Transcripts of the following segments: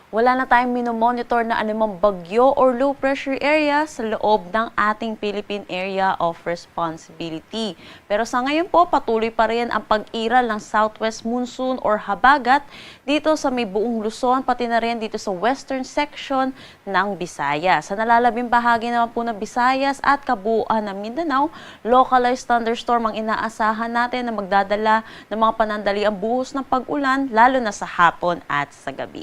Wala na tayong minomonitor na anumang bagyo or low pressure area sa loob ng ating Philippine Area of Responsibility. Pero sa ngayon po, patuloy pa rin ang pag-iral ng southwest monsoon or habagat dito sa may buong Luzon, pati na rin dito sa western section ng Visayas. Sa nalalabing bahagi naman po ng Visayas at kabuuan ng Mindanao, localized thunderstorm ang inaasahan natin na magdadala ng mga panandaliang buhos ng pag-ulan, lalo na sa hapon at sa gabi.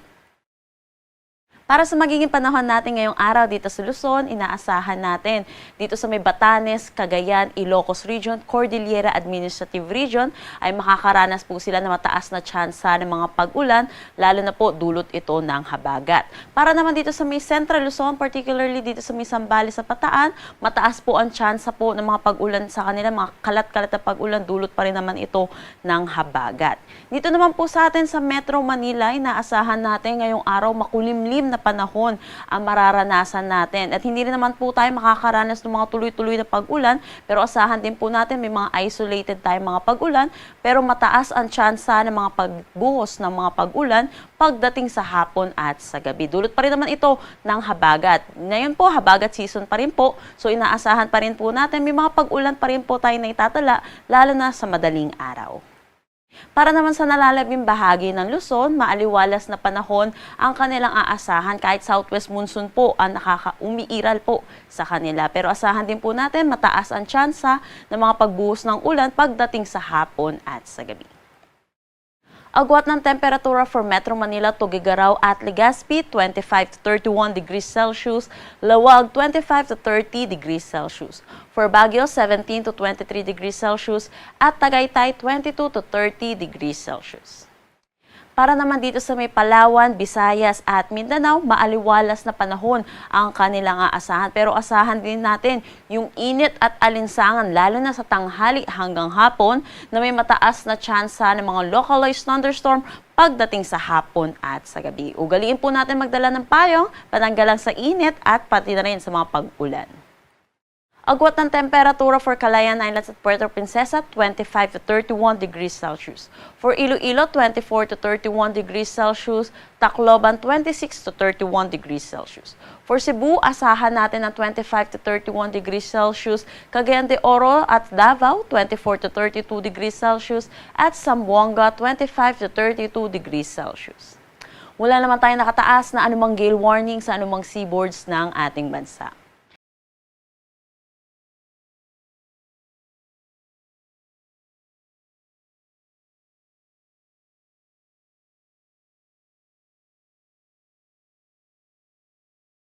Para sa magiging panahon natin ngayong araw dito sa Luzon, inaasahan natin dito sa may Batanes, Cagayan, Ilocos Region, Cordillera Administrative Region ay makakaranas po sila ng mataas na tsansa ng mga pag-ulan, lalo na po dulot ito ng habagat. Para naman dito sa may Central Luzon, particularly dito sa may Zambales sa Bataan, mataas po ang tsansa po ng mga pag-ulan sa kanila, mga kalat-kalat na pag-ulan, dulot pa rin naman ito ng habagat. Dito naman po sa atin sa Metro Manila, inaasahan natin ngayong araw makulimlim na panahon ang mararanasan natin. At hindi rin naman po tayo makakaranas ng mga tuloy-tuloy na pag-ulan, pero asahan din po natin may mga isolated tayong mga pag-ulan, pero mataas ang tsansa ng mga pagbuhos ng mga pag-ulan pagdating sa hapon at sa gabi. Dulot pa rin naman ito ng habagat. Ngayon po, habagat season pa rin po, so inaasahan pa rin po natin may mga pag-ulan pa rin po tayo na itatala, lalo na sa madaling araw. Para naman sa nalalabing bahagi ng Luzon, maaliwalas na panahon ang kanilang aasahan kahit southwest monsoon po ang umiiral po sa kanila. Pero asahan din po natin mataas ang tsansa ng mga pagbuhos ng ulan pagdating sa hapon at sa gabi. Agwat ng temperatura for Metro Manila, Tuguegarao at Legazpi, 25 to 31 degrees Celsius, Lawag, 25 to 30 degrees Celsius. For Baguio, 17 to 23 degrees Celsius at Tagaytay, 22 to 30 degrees Celsius. Para naman dito sa may Palawan, Visayas at Mindanao, maaliwalas na panahon ang kanilang aasahan. Pero asahan din natin yung init at alinsangan, lalo na sa tanghali hanggang hapon, na may mataas na tsansa ng mga localized thunderstorm pagdating sa hapon at sa gabi. Ugaliin po natin magdala ng payong, pananggalang sa init at pati na rin sa mga pag-ulan. Agwat ng temperatura for Calayan Islands at Puerto Princesa, 25 to 31 degrees Celsius. For Iloilo, 24 to 31 degrees Celsius. Tacloban, 26 to 31 degrees Celsius. For Cebu, asahan natin ng 25 to 31 degrees Celsius. Cagayan de Oro at Davao, 24 to 32 degrees Celsius. At Zamboanga, 25 to 32 degrees Celsius. Wala naman tayong nakataas na anumang gale warning sa anumang seaboards ng ating bansa.